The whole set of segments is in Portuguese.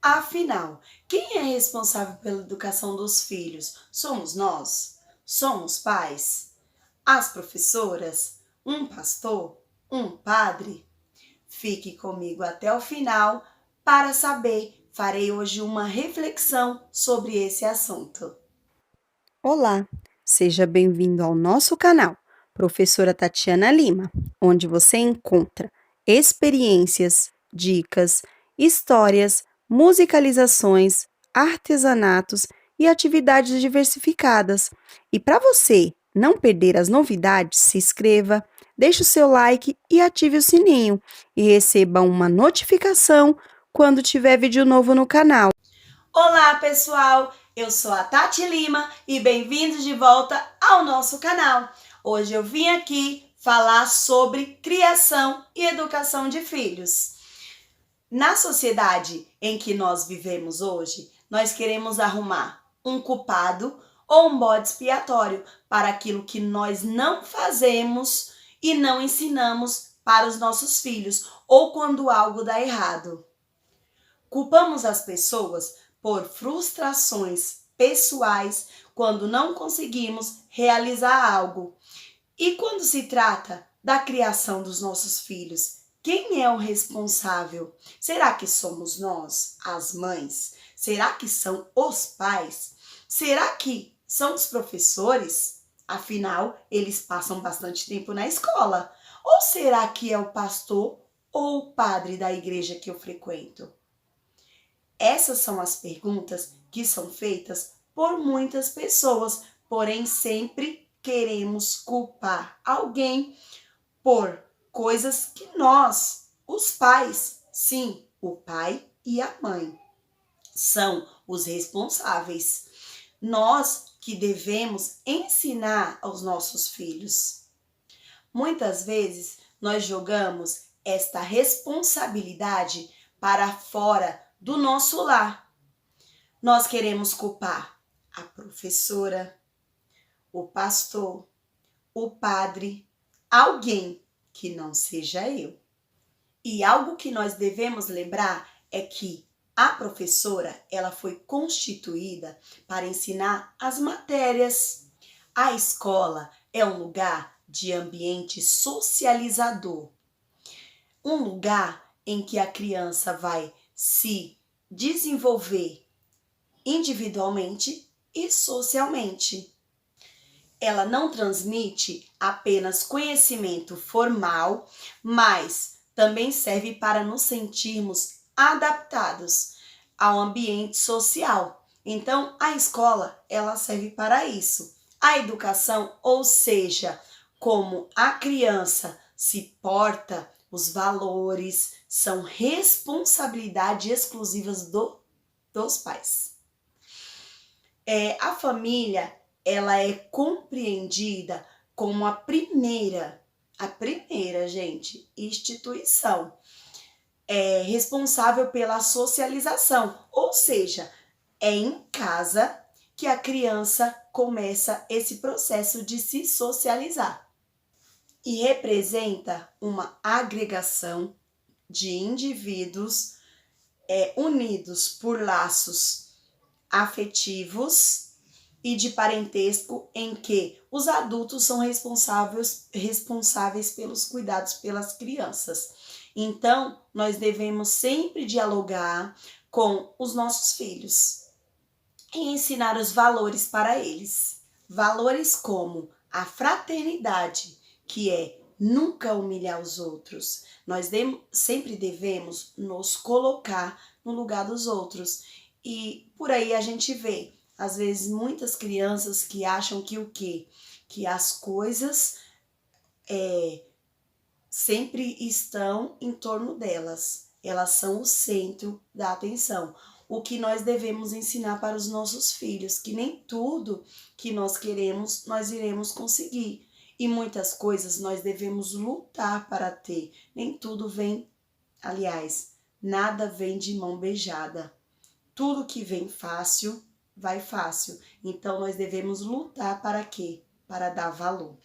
Afinal, quem é responsável pela educação dos filhos? Somos nós? Somos pais? As professoras? Um pastor? Um padre? Fique comigo até o final para saber. Farei hoje uma reflexão sobre esse assunto. Olá, seja bem-vindo ao nosso canal, Professora Tatiana Lima, onde você encontra experiências, dicas, histórias, musicalizações, artesanatos e atividades diversificadas. E para você não perder as novidades, se inscreva, deixe o seu like e ative o sininho e receba uma notificação quando tiver vídeo novo no canal. Olá, pessoal! Eu sou a Tati Lima e bem-vindos de volta ao nosso canal. Hoje eu vim aqui falar sobre criação e educação de filhos. Na sociedade em que nós vivemos hoje, nós queremos arrumar um culpado ou um bode expiatório para aquilo que nós não fazemos e não ensinamos para os nossos filhos, ou quando algo dá errado. Culpamos as pessoas por frustrações pessoais quando não conseguimos realizar algo. E quando se trata da criação dos nossos filhos, quem é o responsável? Será que somos nós, as mães? Será que são os pais? Será que são os professores? Afinal, eles passam bastante tempo na escola. Ou será que é o pastor ou o padre da igreja que eu frequento? Essas são as perguntas que são feitas por muitas pessoas, porém sempre queremos culpar alguém por coisas que nós, os pais, sim, o pai e a mãe, são os responsáveis. Nós que devemos ensinar aos nossos filhos. Muitas vezes nós jogamos esta responsabilidade para fora do nosso lar. Nós queremos culpar a professora, o pastor, o padre, alguém que não seja eu. E algo que nós devemos lembrar é que a professora, ela foi constituída para ensinar as matérias. A escola é um lugar de ambiente socializador, um lugar em que a criança vai se desenvolver individualmente e socialmente. Ela não transmite apenas conhecimento formal, mas também serve para nos sentirmos adaptados ao ambiente social. Então, a escola, ela serve para isso. A educação, ou seja, como a criança se porta, os valores são responsabilidade exclusivas dos pais. A família, ela é compreendida como a primeira, gente, instituição responsável pela socialização, ou seja, é em casa que a criança começa esse processo de se socializar e representa uma agregação de indivíduos unidos por laços afetivos e de parentesco em que os adultos são responsáveis pelos cuidados pelas crianças. Então, nós devemos sempre dialogar com os nossos filhos e ensinar os valores para eles. Valores como a fraternidade, que é nunca humilhar os outros. Nós sempre devemos nos colocar no lugar dos outros. E por aí a gente vê, às vezes, muitas crianças que acham que o quê? Que as coisas sempre estão em torno delas. Elas são o centro da atenção. O que nós devemos ensinar para os nossos filhos, que nem tudo que nós queremos, nós iremos conseguir. E muitas coisas nós devemos lutar para ter. Nem tudo vem, aliás, nada vem de mão beijada. Tudo que vem fácil, vai fácil. Então, nós devemos lutar para quê? Para dar valor.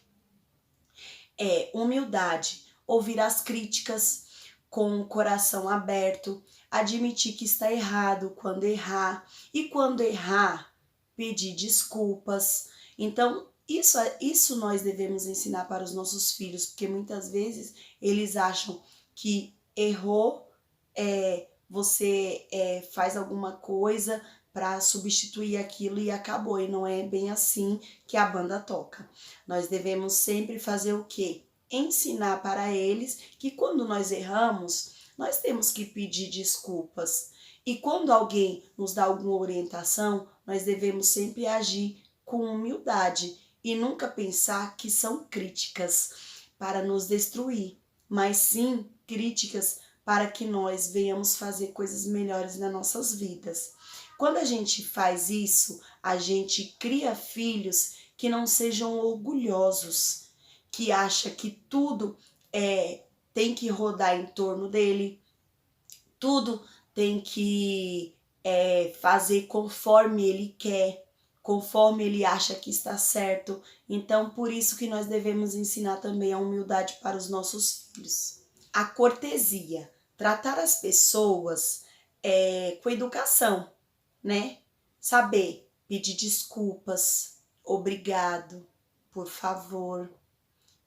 Humildade, ouvir as críticas com o coração aberto, admitir que está errado quando errar, e quando errar, pedir desculpas. Então, isso nós devemos ensinar para os nossos filhos, porque muitas vezes eles acham que errou, você faz alguma coisa para substituir aquilo e acabou, e não é bem assim que a banda toca. Nós devemos sempre fazer o quê? Ensinar para eles que quando nós erramos, nós temos que pedir desculpas. E quando alguém nos dá alguma orientação, nós devemos sempre agir com humildade e nunca pensar que são críticas para nos destruir, mas sim críticas para que nós venhamos fazer coisas melhores nas nossas vidas. Quando a gente faz isso, a gente cria filhos que não sejam orgulhosos, que acham que tudo tem que rodar em torno dele, tudo tem que fazer conforme ele quer, conforme ele acha que está certo. Então, por isso que nós devemos ensinar também a humildade para os nossos filhos. A cortesia, tratar as pessoas com educação, né? Saber pedir desculpas, obrigado, por favor.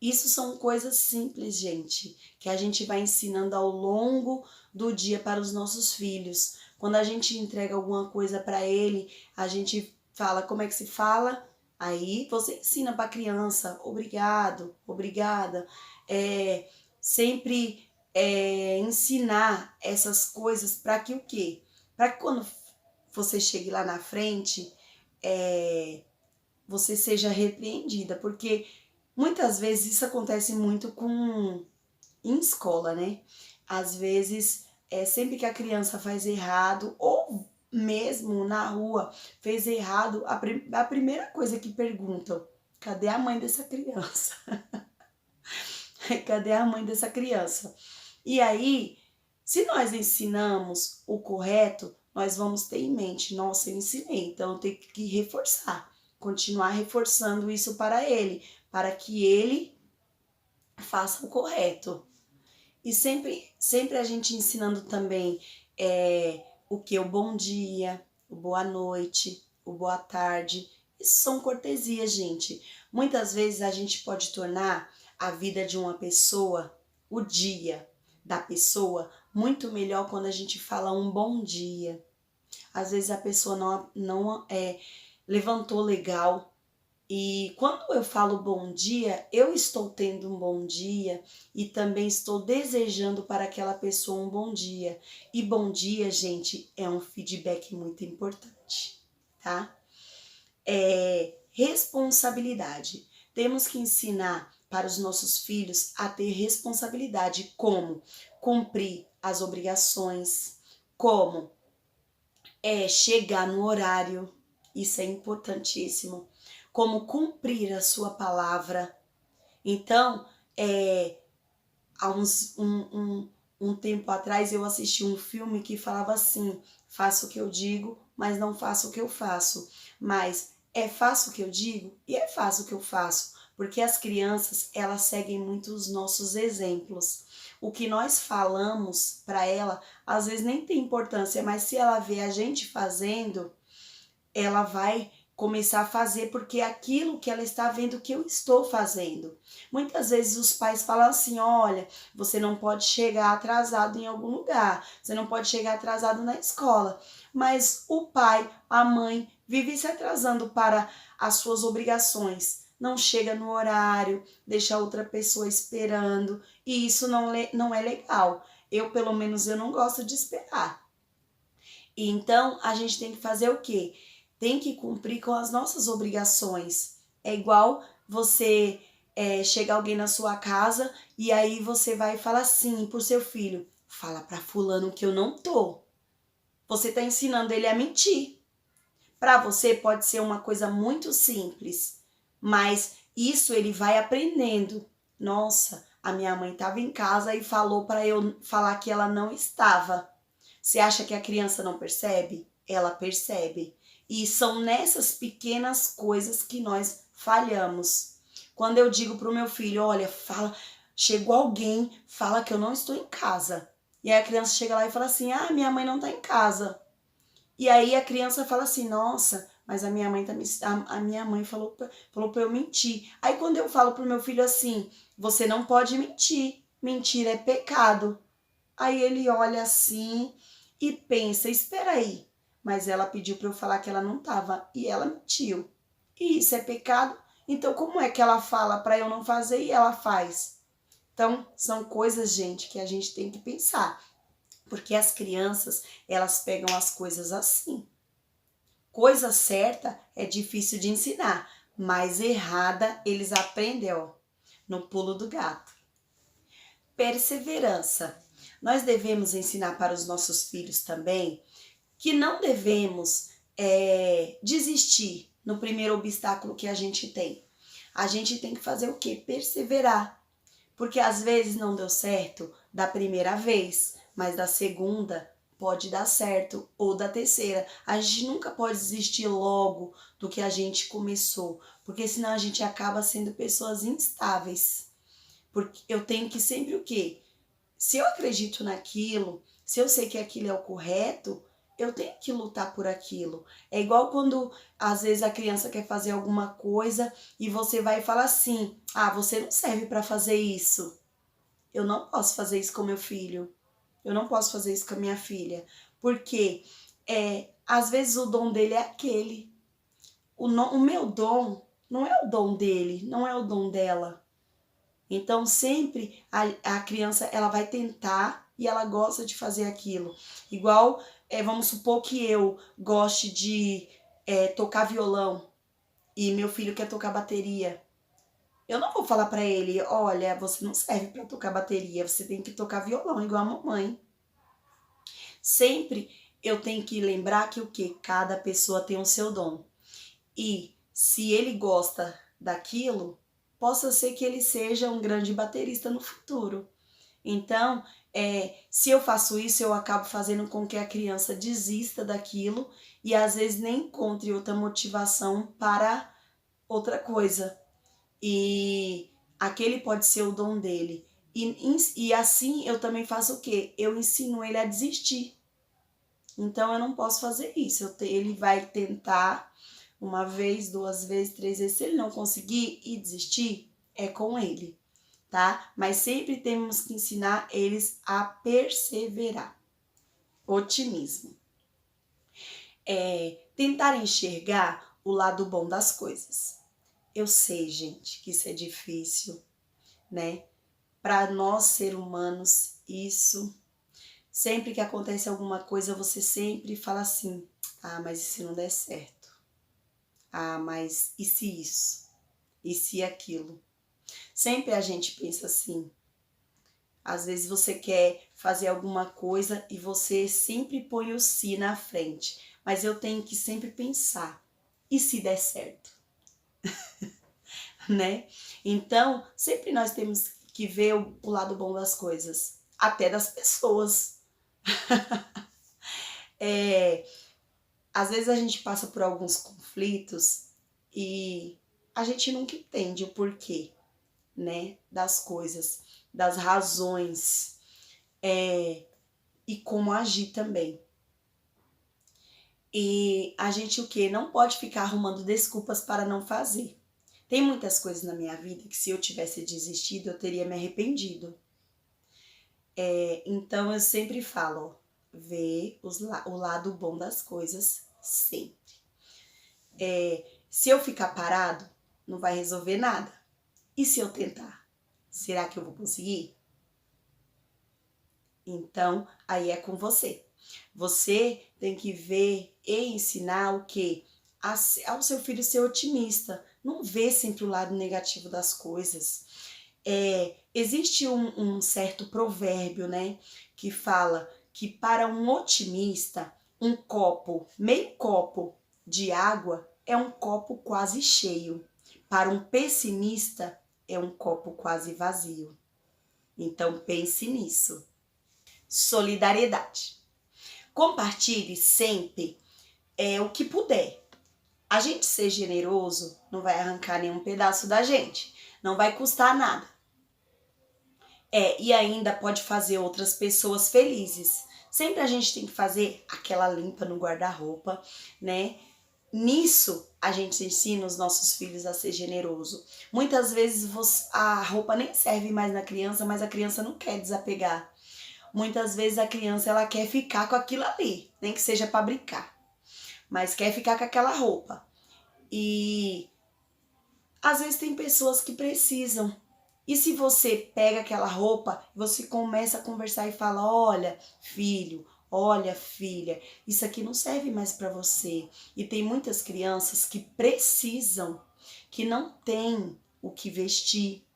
Isso são coisas simples, gente, que a gente vai ensinando ao longo do dia para os nossos filhos. Quando a gente entrega alguma coisa para ele, a gente fala como é que se fala, aí você ensina para a criança, obrigado, obrigada. Sempre ensinar essas coisas para que o quê? Para que quando você chegue lá na frente, você seja repreendida, porque muitas vezes isso acontece muito em escola, né? Às vezes, sempre que a criança faz errado, ou mesmo na rua fez errado, a primeira coisa que perguntam, cadê a mãe dessa criança? Cadê a mãe dessa criança? E aí, se nós ensinamos o correto, nós vamos ter em mente, nossa, eu ensinei, então eu tenho que reforçar, continuar reforçando isso para ele, para que ele faça o correto. E sempre a gente ensinando também o que? O bom dia, o boa noite, o boa tarde. Isso são cortesias, gente. Muitas vezes a gente pode tornar a vida de uma pessoa, o dia da pessoa, muito melhor quando a gente fala um bom dia. Às vezes a pessoa não levantou legal, e quando eu falo bom dia, eu estou tendo um bom dia e também estou desejando para aquela pessoa um bom dia. E bom dia, gente, é um feedback muito importante, tá? Responsabilidade. Temos que ensinar para os nossos filhos a ter responsabilidade, como cumprir as obrigações, como chegar no horário, isso é importantíssimo, como cumprir a sua palavra. Então, há um tempo atrás eu assisti um filme que falava assim, faço o que eu digo, mas não faço o que eu faço. Mas faço o que eu digo e faço o que eu faço, porque as crianças, elas seguem muito os nossos exemplos. O que nós falamos para ela, às vezes nem tem importância, mas se ela vê a gente fazendo, ela vai começar a fazer, porque é aquilo que ela está vendo que eu estou fazendo. Muitas vezes os pais falam assim, olha, você não pode chegar atrasado em algum lugar, você não pode chegar atrasado na escola, mas o pai, a mãe, vive se atrasando para as suas obrigações, não chega no horário, deixa outra pessoa esperando, e isso não é legal. Pelo menos, eu não gosto de esperar. E então, a gente tem que fazer o quê? Tem que cumprir com as nossas obrigações. É igual você chega alguém na sua casa e aí você vai falar assim pro seu filho, fala pra fulano que eu não tô. Você tá ensinando ele a mentir. Pra você pode ser uma coisa muito simples, mas isso ele vai aprendendo. Nossa, a minha mãe estava em casa e falou para eu falar que ela não estava. Você acha que a criança não percebe? Ela percebe. E são nessas pequenas coisas que nós falhamos. Quando eu digo pro meu filho, olha, chegou alguém, fala que eu não estou em casa. E aí a criança chega lá e fala assim, ah, minha mãe não tá em casa. E aí a criança fala assim, nossa, mas a minha mãe a minha mãe falou pra eu mentir. Aí quando eu falo pro meu filho assim, você não pode mentir, mentir é pecado. Aí ele olha assim e pensa, espera aí, mas ela pediu pra eu falar que ela não tava e ela mentiu. E isso é pecado? Então como é que ela fala pra eu não fazer e ela faz? Então são coisas, gente, que a gente tem que pensar. Porque as crianças, elas pegam as coisas assim. Coisa certa é difícil de ensinar, mas errada eles aprendem, ó, no pulo do gato. Perseverança. Nós devemos ensinar para os nossos filhos também que não devemos desistir no primeiro obstáculo que a gente tem. A gente tem que fazer o quê? Perseverar. Porque às vezes não deu certo da primeira vez, mas da segunda pode dar certo, ou da terceira. A gente nunca pode desistir logo do que a gente começou, porque senão a gente acaba sendo pessoas instáveis. Porque eu tenho que sempre o quê? Se eu acredito naquilo, se eu sei que aquilo é o correto, eu tenho que lutar por aquilo. É igual quando às vezes a criança quer fazer alguma coisa e você vai e fala assim, ah, você não serve para fazer isso. Eu não posso fazer isso com meu filho. Eu não posso fazer isso com a minha filha. Porque às vezes o dom dele é aquele. O meu dom não é o dom dele, não é o dom dela. Então sempre a criança ela vai tentar e ela gosta de fazer aquilo. Igual, vamos supor que eu goste de tocar violão e meu filho quer tocar bateria. Eu não vou falar pra ele, olha, você não serve pra tocar bateria, você tem que tocar violão igual a mamãe. Sempre eu tenho que lembrar que o quê? Cada pessoa tem o seu dom. E se ele gosta daquilo, possa ser que ele seja um grande baterista no futuro. Então, se eu faço isso, eu acabo fazendo com que a criança desista daquilo e às vezes nem encontre outra motivação para outra coisa. E aquele pode ser o dom dele. E assim eu também faço o quê? Eu ensino ele a desistir. Então eu não posso fazer isso. Ele vai tentar uma vez, duas vezes, três vezes. Se ele não conseguir e desistir, é com ele, tá? Mas sempre temos que ensinar eles a perseverar. Otimismo. Tentar enxergar o lado bom das coisas. Eu sei, gente, que isso é difícil, né? Para nós, seres humanos, isso... Sempre que acontece alguma coisa, você sempre fala assim, ah, mas e se não der certo? Ah, mas e se isso? E se aquilo? Sempre a gente pensa assim. Às vezes você quer fazer alguma coisa e você sempre põe o se na frente. Mas eu tenho que sempre pensar, e se der certo? Né? Então, sempre nós temos que ver o lado bom das coisas, até das pessoas. Às vezes a gente passa por alguns conflitos e a gente nunca entende o porquê, né, das coisas, das razões e como agir também. E a gente o quê? Não pode ficar arrumando desculpas para não fazer. Tem muitas coisas na minha vida que se eu tivesse desistido, eu teria me arrependido. Então eu sempre falo, ó, ver o lado bom das coisas sempre. Se eu ficar parado, não vai resolver nada. E se eu tentar? Será que eu vou conseguir? Então, aí é com você. Você tem que ver e ensinar o quê? Ao seu filho ser otimista. Não vê sempre o lado negativo das coisas. Existe um certo provérbio, né? Que fala que para um otimista, meio copo de água é um copo quase cheio. Para um pessimista, é um copo quase vazio. Então pense nisso. Solidariedade. Compartilhe sempre o que puder. A gente ser generoso não vai arrancar nenhum pedaço da gente. Não vai custar nada. E ainda pode fazer outras pessoas felizes. Sempre a gente tem que fazer aquela limpa no guarda-roupa, né? Nisso, a gente ensina os nossos filhos a ser generoso. Muitas vezes a roupa nem serve mais na criança, mas a criança não quer desapegar. Muitas vezes a criança ela quer ficar com aquilo ali, nem que seja para brincar, mas quer ficar com aquela roupa. E às vezes tem pessoas que precisam. E se você pega aquela roupa, você começa a conversar e fala: olha, filho, olha, filha, isso aqui não serve mais para você. E tem muitas crianças que precisam, que não têm o que vestir.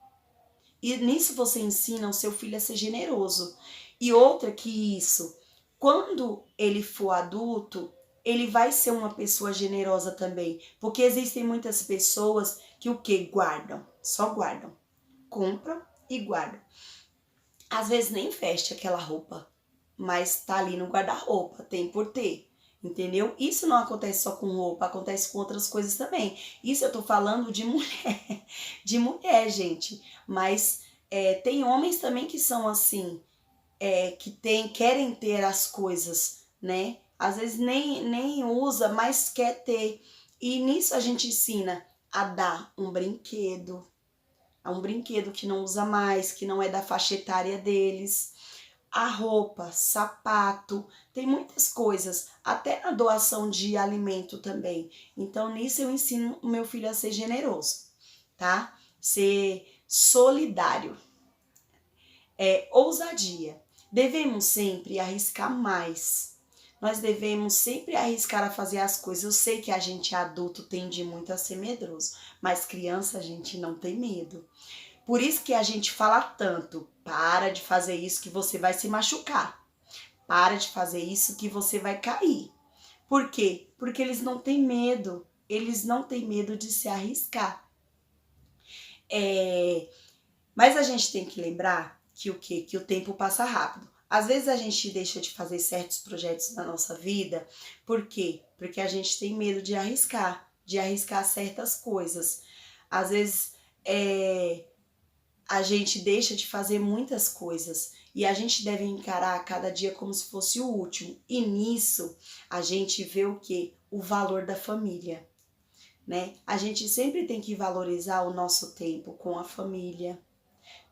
E nisso você ensina o seu filho a ser generoso. E outra que isso, quando ele for adulto, ele vai ser uma pessoa generosa também. Porque existem muitas pessoas que o que? Guardam, só guardam. Compram e guardam. Às vezes nem veste aquela roupa, mas tá ali no guarda-roupa, tem por ter, entendeu? Isso não acontece só com roupa, acontece com outras coisas também. Isso eu tô falando de mulher, de mulher, gente. Mas tem homens também que são assim, que querem ter as coisas, né? Às vezes nem usa, mas quer ter. E nisso a gente ensina a dar um brinquedo, que não usa mais, que não é da faixa etária deles, a roupa, sapato, tem muitas coisas, até na doação de alimento também. Então, nisso eu ensino o meu filho a ser generoso, tá? Ser solidário. Ousadia. Devemos sempre arriscar mais. Nós devemos sempre arriscar a fazer as coisas. Eu sei que a gente adulto tende muito a ser medroso, mas criança a gente não tem medo. Por isso que a gente fala tanto: para de fazer isso que você vai se machucar. Para de fazer isso que você vai cair. Por quê? Porque eles não têm medo. Eles não têm medo de se arriscar. Mas a gente tem que lembrar que o quê? Que o tempo passa rápido. Às vezes a gente deixa de fazer certos projetos na nossa vida. Por quê? Porque a gente tem medo de arriscar certas coisas. Às vezes a gente deixa de fazer muitas coisas e a gente deve encarar cada dia como se fosse o último. E nisso a gente vê o quê? O valor da família, né? A gente sempre tem que valorizar o nosso tempo com a família.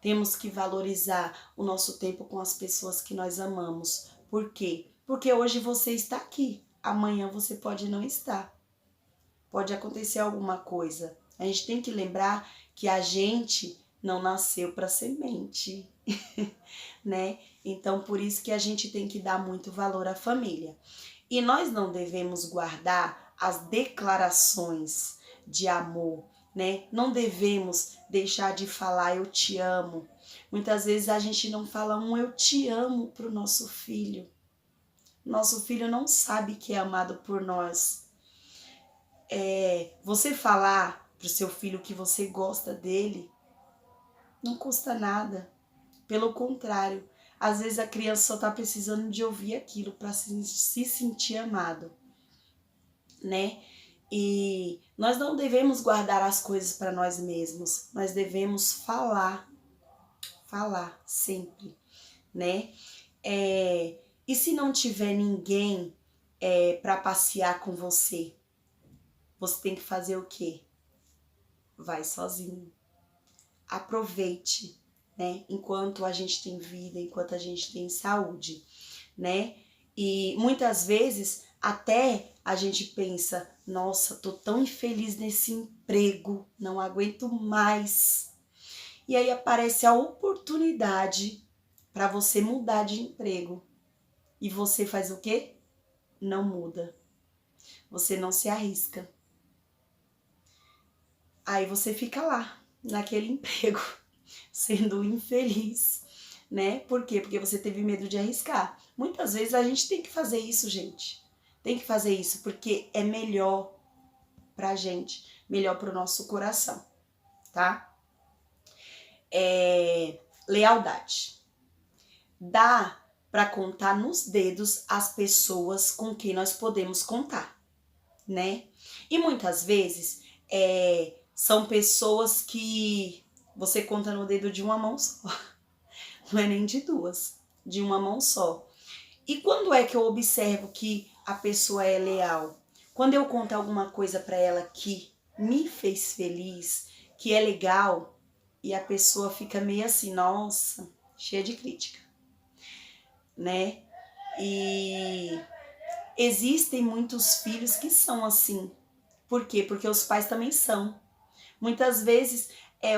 Temos que valorizar o nosso tempo com as pessoas que nós amamos. Por quê? Porque hoje você está aqui, amanhã você pode não estar. Pode acontecer alguma coisa. A gente tem que lembrar que a gente não nasceu para semente, né? Então, por isso que a gente tem que dar muito valor à família. E nós não devemos guardar as declarações de amor, né? Não devemos deixar de falar eu te amo. Muitas vezes a gente não fala um eu te amo pro nosso filho. Nosso filho não sabe que é amado por nós. Você falar pro seu filho que você gosta dele não custa nada. Pelo contrário, às vezes a criança só tá precisando de ouvir aquilo para se sentir amado, né? E nós não devemos guardar as coisas para nós mesmos, nós devemos falar sempre, né? E se não tiver ninguém para passear com você, você tem que fazer o quê? Vai sozinho. Aproveite, né? Enquanto a gente tem vida, enquanto a gente tem saúde, né? E muitas vezes até a gente pensa: nossa, tô tão infeliz nesse emprego, não aguento mais. E aí aparece a oportunidade para você mudar de emprego. E você faz o quê? Não muda. Você não se arrisca. Aí você fica lá, naquele emprego, sendo infeliz, né? Por quê? Porque você teve medo de arriscar. Muitas vezes a gente tem que fazer isso, gente. Tem que fazer isso porque é melhor pra gente, melhor pro nosso coração, tá? Lealdade. Dá para contar nos dedos as pessoas com quem nós podemos contar, né? E muitas vezes são pessoas que você conta no dedo de uma mão só. não é nem de duas, de uma mão só. E quando é que eu observo que a pessoa é leal? Quando eu conto alguma coisa para ela que me fez feliz, que é legal, e a pessoa fica meio assim, nossa, cheia de crítica, né? E existem muitos filhos que são assim. Por quê? Porque os pais também são. Muitas vezes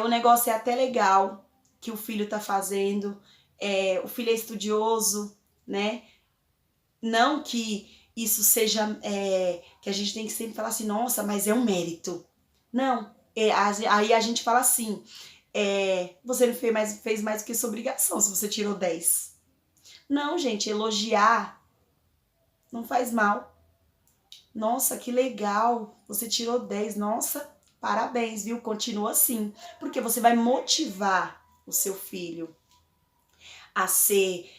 o negócio é até legal que o filho tá fazendo, o filho é estudioso, né? Não que isso seja, que a gente tem que sempre falar assim, nossa, mas é um mérito. Não, aí a gente fala assim, você não fez mais do que sua obrigação se você tirou 10. Não, gente, elogiar não faz mal. Nossa, que legal, você tirou 10. Nossa, parabéns, viu? Continua assim, porque você vai motivar o seu filho a ser,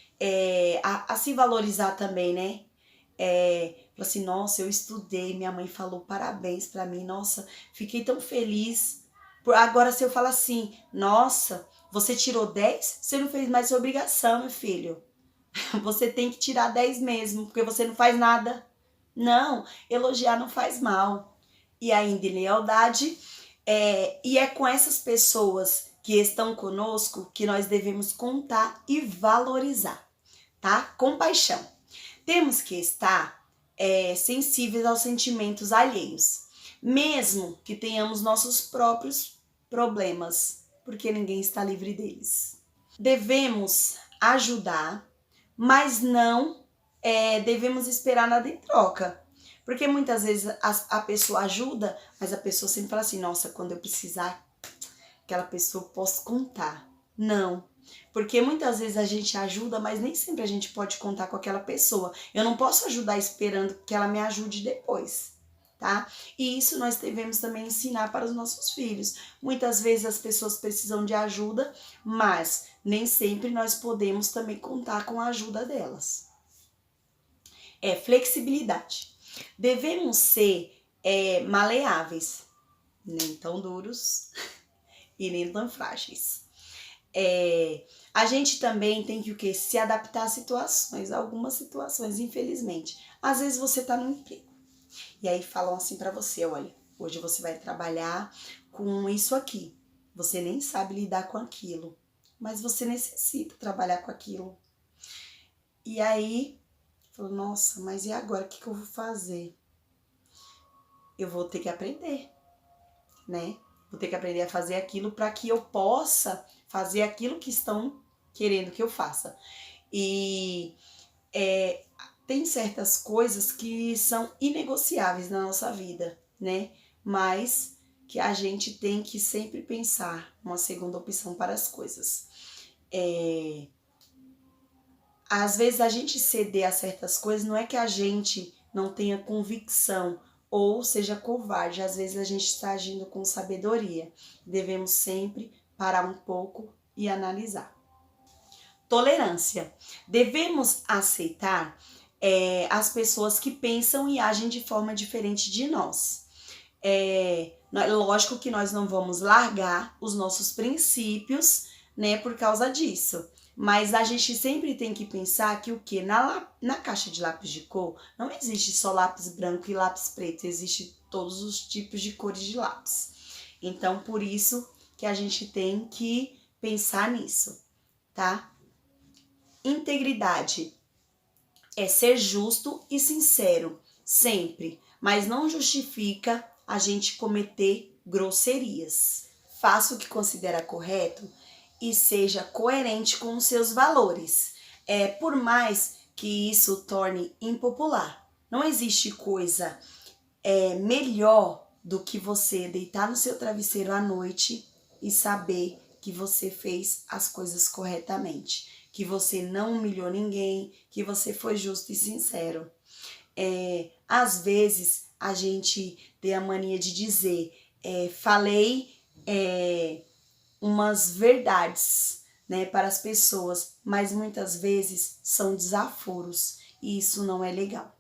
a se valorizar também, né? Assim, nossa, eu estudei, minha mãe falou parabéns pra mim, nossa, fiquei tão feliz. Agora, se eu falar assim, nossa, você tirou 10, você não fez mais sua obrigação, meu filho. Você tem que tirar 10 mesmo, porque você não faz nada. Não, elogiar não faz mal. E ainda em lealdade, e é com essas pessoas que estão conosco que nós devemos contar e valorizar, tá? Compaixão. Temos que estar sensíveis aos sentimentos alheios, mesmo que tenhamos nossos próprios problemas, porque ninguém está livre deles. Devemos ajudar, mas não devemos esperar nada em troca. Porque muitas vezes a pessoa ajuda, mas a pessoa sempre fala assim, nossa, quando eu precisar, aquela pessoa eu posso contar. Não. Porque muitas vezes a gente ajuda, mas nem sempre a gente pode contar com aquela pessoa. Eu não posso ajudar esperando que ela me ajude depois, tá? E isso nós devemos também ensinar para os nossos filhos. Muitas vezes as pessoas precisam de ajuda, mas nem sempre nós podemos também contar com a ajuda delas. Flexibilidade. Devemos ser maleáveis, nem tão duros e nem tão frágeis. A gente também tem que o quê? Se adaptar a situações, algumas situações, infelizmente. Às vezes você tá no emprego e aí falam assim pra você, olha, hoje você vai trabalhar com isso aqui. Você nem sabe lidar com aquilo, mas você necessita trabalhar com aquilo. E aí, falou, nossa, mas e agora? O que eu vou fazer? Eu vou ter que aprender, né? Vou ter que aprender a fazer aquilo para que eu possa fazer aquilo que estão querendo que eu faça. E tem certas coisas que são inegociáveis na nossa vida, né? Mas que a gente tem que sempre pensar uma segunda opção para as coisas. Às vezes a gente ceder a certas coisas não é que a gente não tenha convicção ou seja covarde, às vezes a gente está agindo com sabedoria. Devemos sempre parar um pouco e analisar. Tolerância. Devemos aceitar as pessoas que pensam e agem de forma diferente de nós. Lógico que nós não vamos largar os nossos princípios, né, por causa disso. Mas a gente sempre tem que pensar que o quê? Na caixa de lápis de cor, não existe só lápis branco e lápis preto, existe todos os tipos de cores de lápis. Então, por isso que a gente tem que pensar nisso, tá? Integridade é ser justo e sincero, sempre, mas não justifica a gente cometer grosserias. Faça o que considera correto e seja coerente com os seus valores. Por mais que isso torne impopular, não existe coisa melhor do que você deitar no seu travesseiro à noite e saber que você fez as coisas corretamente, que você não humilhou ninguém, que você foi justo e sincero. Às vezes a gente tem a mania de dizer, falei umas verdades, né, para as pessoas, mas muitas vezes são desaforos e isso não é legal.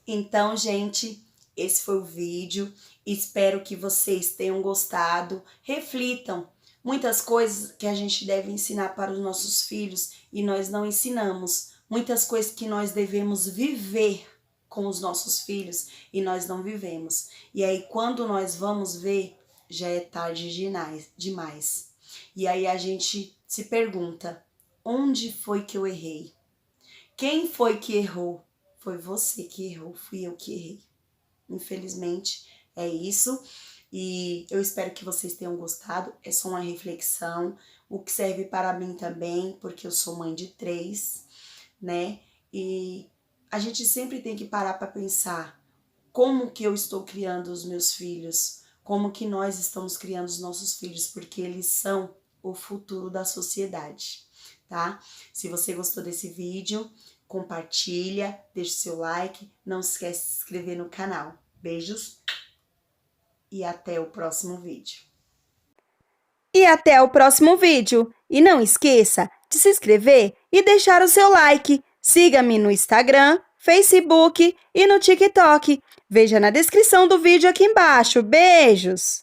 Então, gente, esse foi o vídeo. Espero que vocês tenham gostado. Reflitam Muitas coisas que a gente deve ensinar para os nossos filhos e nós não ensinamos. Muitas coisas que nós devemos viver com os nossos filhos e nós não vivemos. E aí, quando nós vamos ver, já é tarde demais. E aí a gente se pergunta, onde foi que eu errei? Quem foi que errou? Foi você que errou, fui eu que errei. Infelizmente, é isso. E eu espero que vocês tenham gostado. É só uma reflexão, o que serve para mim também, porque eu sou mãe de 3, né? E a gente sempre tem que parar para pensar como que eu estou criando os meus filhos, como que nós estamos criando os nossos filhos, porque eles são o futuro da sociedade, tá? Se você gostou desse vídeo, compartilha, deixe seu like, não esquece de se inscrever no canal. Beijos e até o próximo vídeo. E até o próximo vídeo. E não esqueça de se inscrever e deixar o seu like. Siga-me no Instagram, Facebook e no TikTok. Veja na descrição do vídeo aqui embaixo. Beijos!